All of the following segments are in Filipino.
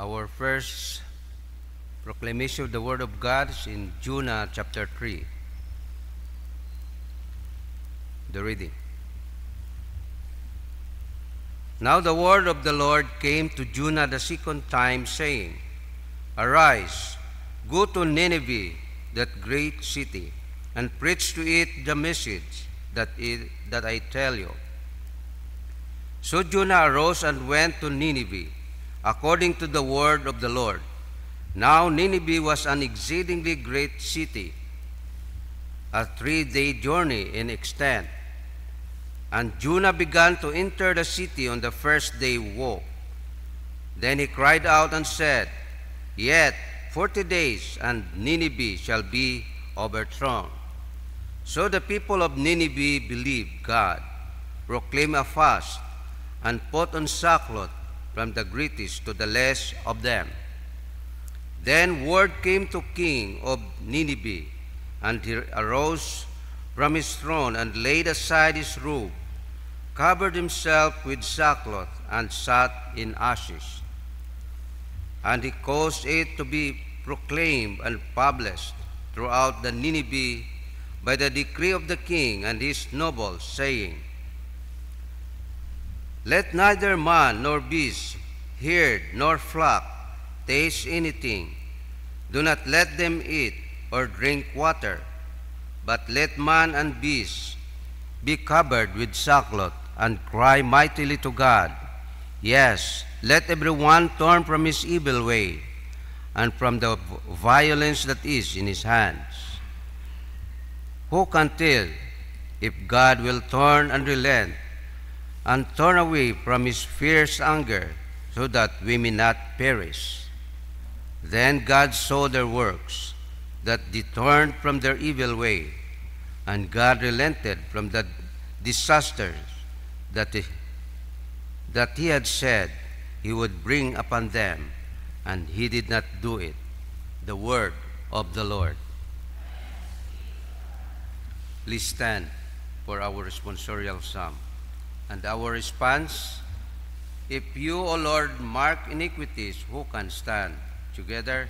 Our first proclamation of the Word of God is in Jonah chapter 3. The reading. Now the word of the Lord came to Jonah the second time, saying, Arise, go to Nineveh, that great city, and preach to it the message that I tell you. So Jonah arose and went to Nineveh, according to the word of the Lord. Now Nineveh was an exceedingly great city, a 3-day journey in extent. And Jonah began to enter the city on the first day walk. Then he cried out and said, Yet 40 days, and Nineveh shall be overthrown. So the people of Nineveh believed God, proclaimed a fast, and put on sackcloth from the greatest to the less of them. Then word came to king of Nineveh, and he arose from his throne and laid aside his robe, covered himself with sackcloth, and sat in ashes. And he caused it to be proclaimed and published throughout the Nineveh by the decree of the king and his nobles, saying, Let neither man nor beast, herd nor flock, taste anything. Do not let them eat or drink water, but let man and beast be covered with sackcloth, and cry mightily to God. Yes, let every one turn from his evil way, and from the violence that is in his hands. Who can tell if God will turn and relent, and turn away from his fierce anger, so that we may not perish? Then God saw their works, that they turned from their evil way, and God relented from the disasters that he had said he would bring upon them, and he did not do it. The word of the Lord. Please stand for our responsorial psalm. And our response, If you, O Lord, mark iniquities, who can stand? Together,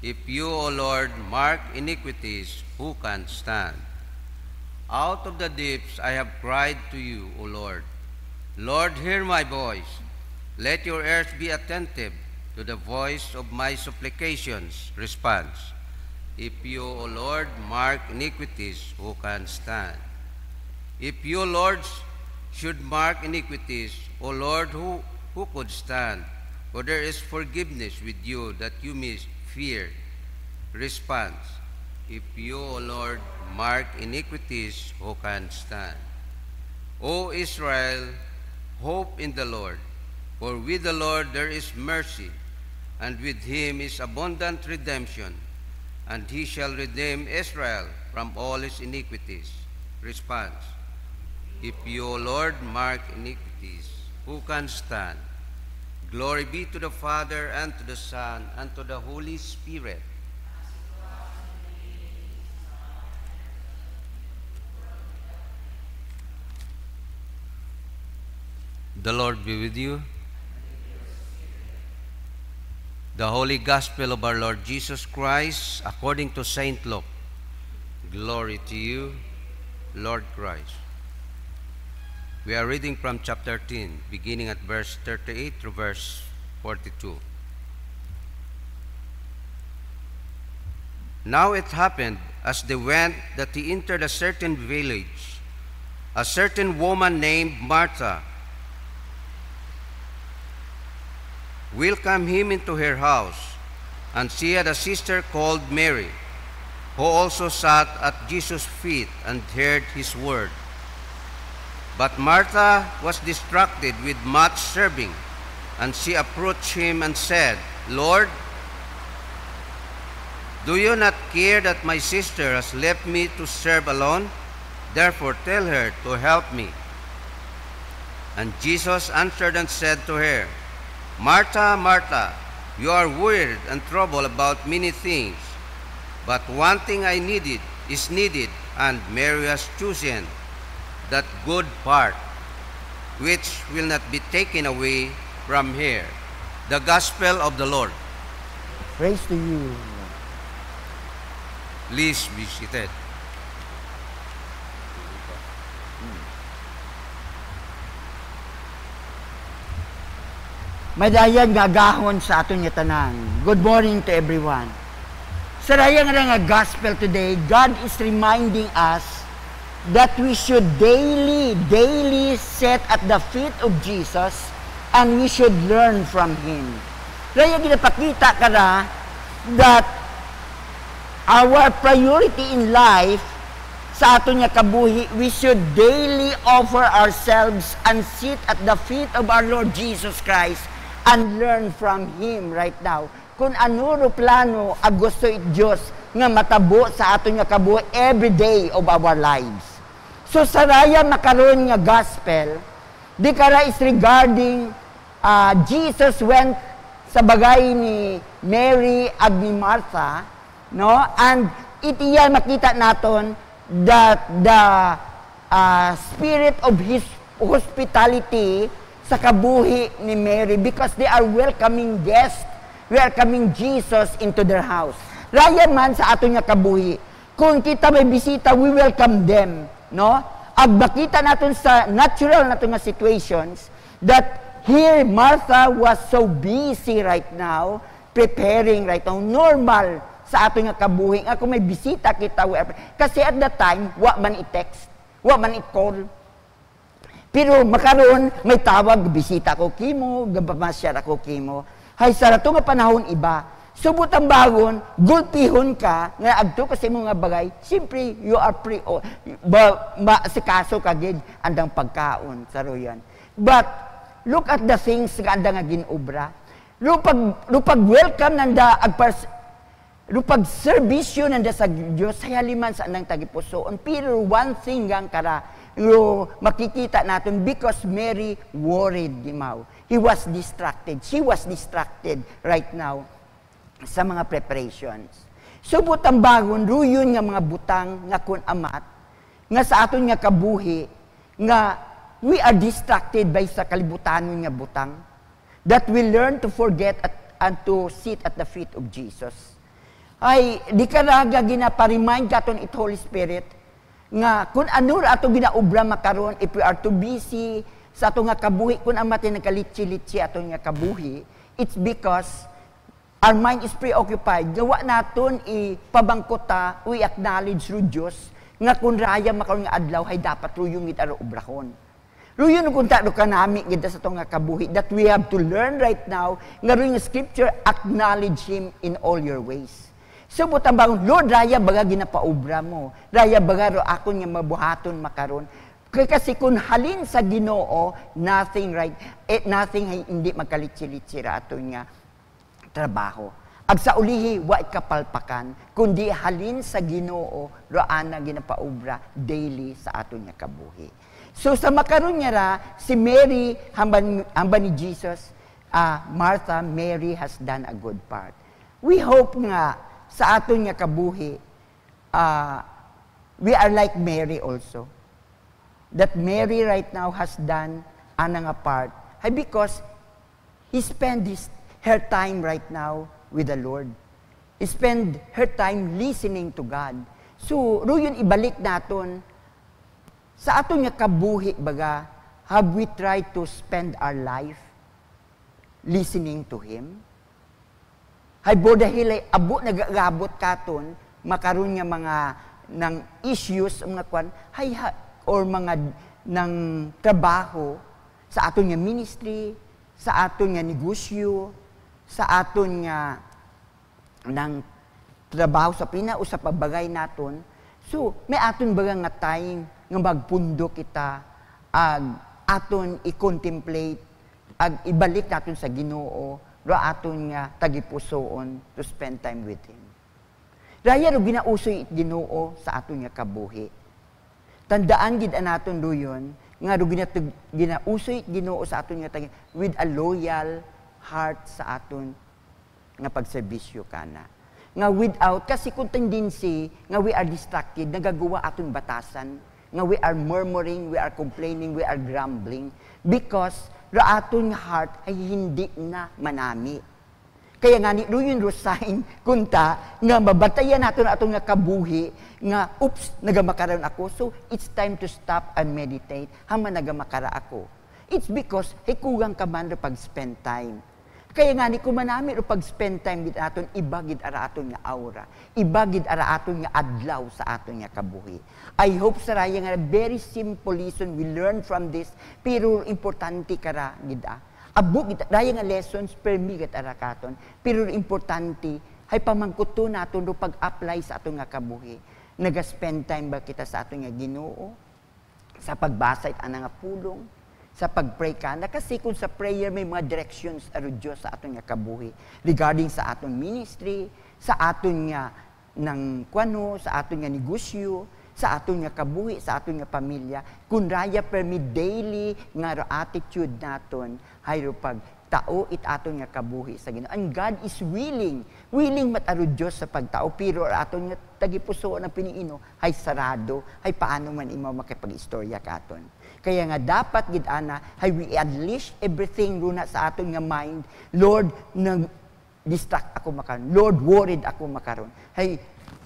If you, O Lord, mark iniquities, who can stand? Out of the deeps I have cried to you, O Lord. Lord, hear my voice. Let your ears be attentive to the voice of my supplications. Response. If you, O Lord, mark iniquities, who can stand? If you, Lord, should mark iniquities, O Lord, who could stand? For there is forgiveness with you that you may fear. Response. If you, O Lord, mark iniquities, who can stand? O Israel, hope in the Lord, for with the Lord there is mercy, and with him is abundant redemption, and he shall redeem Israel from all his iniquities. Response. If you, O Lord, mark iniquities, who can stand? Glory be to the Father, and to the Son, and to the Holy Spirit. The Lord be with you. The Holy Gospel of our Lord Jesus Christ, according to Saint Luke. Glory to you, Lord Christ. We are reading from chapter 10, beginning at verse 38 through verse 42. Now it happened, as they went, that he entered a certain village. A certain woman named Martha welcomed him into her house, and she had a sister called Mary, who also sat at Jesus' feet and heard his word. But Martha was distracted with much serving, and she approached him and said, Lord, do you not care that my sister has left me to serve alone? Therefore tell her to help me. And Jesus answered and said to her, Martha, Martha, you are worried and troubled about many things, but one thing is needed, and Mary has chosen that good part, which will not be taken away from her. The Gospel of the Lord. Praise to you, Lord. Please be seated. Madayan nga gahon sa aton nga tanan. Good morning to everyone. Sa raya nga gospel today, God is reminding us that we should daily sit at the feet of Jesus and we should learn from Him. Raya ginapakita ka na that our priority in life sa aton nga kabuhi, we should daily offer ourselves and sit at the feet of our Lord Jesus Christ and learn from Him right now. Kung ano ro plano ag gusto it Diyos nga matabo sa aton nga kabuhi every day of our lives. So sa raya makaroon nga gospel, di kara is regarding Jesus went sa bagay ni Mary ag ni Martha, no? And itiya makita naton that the spirit of His hospitality sa kabuhi ni Mary because they are welcoming guests, welcoming Jesus into their house. Raya man sa aton nga kabuhi, kung kita may bisita, we welcome them, no? Ag makita naton sa natural naton nga situations that here Martha was so busy right now, preparing right now, normal sa aton nga kabuhi. Nga kung may bisita kita, kasi at that time, wa man i-text, wa man i-call. Pero makaroon, may tawag, bisita ko kimo, gabamasyar ako kimo. Hay, sa rato nga panahon iba, subot ang bagon, gulpihon ka, nga agto kasi mga bagay, siyempre, you are free, si kaso kagid, andang pagkaon, saro yan. But, look at the things nga andang nga ginobra. Lupag welcome nanda, lupag serbisyo nanda sa Diyos, sa haliman sa andang tagipusoon. Pero one thing gang kara, makikita natin because Mary worried Dimaw. He was distracted. She was distracted right now sa mga preparations. Subot ang bagon, ruyon nga mga butang nga kun amat, nga sa aton nga kabuhi, nga we are distracted by sa kalibutanon nga butang, that we learn to forget and to sit at the feet of Jesus. Ay, di ka raga ginaparimind ka aton it Holy Spirit, nga kung ano ato ginaobra makaron if we are too busy sa ato nga kabuhi, kung amatin nagalitsi-litsi ato nga kabuhi, it's because our mind is preoccupied. Gawa naton ipabangkota, we acknowledge ru Diyos, nga kung raya makaroon nga adlaw, ay dapat ruyong ito obrahon. Ruyon kung taro ka namin gita sa itong nga kabuhi, that we have to learn right now, nga ruyong scripture, acknowledge Him in all your ways. So, butang bangon, Lord, raya baga ginapaobra mo. Raya baga ro ako nga mabuhaton makaron. Kasi kung halin sa Ginoo, nothing ay hindi magkalitsi-litsi ra ato nga trabaho. Ag sa ulihi, wa kapalpakan, kundi halin sa Ginoo, roana ginapaobra daily sa ato nga kabuhi. So, sa makaron niya ra, si Mary, hamban ni Jesus, Martha, Mary has done a good part. We hope nga, sa aton nga kabuhi, we are like Mary also. That Mary right now has done anang part. Because he spent her time right now with the Lord. He spent her time listening to God. So, ruyon ibalik naton, sa aton nga kabuhi baga, have we tried to spend our life listening to Him? Hay bodahilay abo nagagabot katon makaroon nga mga ng issues mga kwan or mga ng trabaho sa aton nga ministry, sa aton nga negosyo, sa aton nga ng trabaho sa pinausap pabagay naton. So may aton baga nga time nga magpundo kita ag aton i-contemplate ag ibalik naton sa Ginoo ro aton nga tagipusoon to spend time with Him. Raya ro ginausoy it Ginoo sa aton nga kabuhi. Tandaan gid anaton doyon nga ro ginausoy it Ginoo sa aton nga with a loyal heart sa aton nga pagserbisyo kana. Nga without kasi kung tendency nga we are distracted, nagagawa aton batasan, nga we are murmuring, we are complaining, we are grumbling because ra aton nga heart ay hindi na manami. Kaya nga ni yung resign kunta nga mabatayan nato na atong nga kabuhi nga oops nagamakaron ako, so it's time to stop and meditate haman nagamakara ako. It's because ay kugang ka man pag spend time. Kaya nga ni kumanami ro pag spend time gid aton ibagid ara aton nga aura, ibagid ara aton nga adlaw sa aton nga kabuhi. I hope sa raya nga very simple lesson we learn from this, pero importante kara gid abo gid raya nga lessons per me gid ara katon, pero importante hay pamangkuto naton ro pag-apply sa aton nga kabuhi. Naga-spend time ba kita sa aton nga Ginoo? Sa pagbasa it ana nga pulong, sa pag-pray ka na, kasi kung sa prayer may mga directions aro Dios sa aton nga kabuhi regarding sa aton ministry, sa aton nga ng kwano, sa aton nga negosyo, sa aton nga kabuhi, sa aton nga pamilya, kun raya permi daily nga attitude naton hayro pag tao it aton nga kabuhi sa Ginoo. And God is willing mataro Dios sa pagtao, pero aton nga tagipuso ng piniino hay sarado, hay paano man imo makipag-istorya katon. Kaya nga dapat gid ana hay we unleash everything runa sa aton nga mind. Lord, nang distract ako makaron. Lord, worried ako makaron. Hay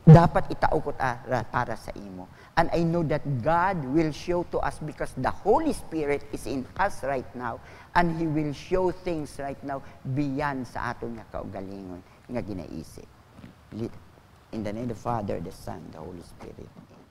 dapat itaukot para sa imo. And I know that God will show to us because the Holy Spirit is in us right now, and He will show things right now beyond sa aton nga kaugalingon nga ginaisip. In the name of the Father, the Son, the Holy Spirit. Amen.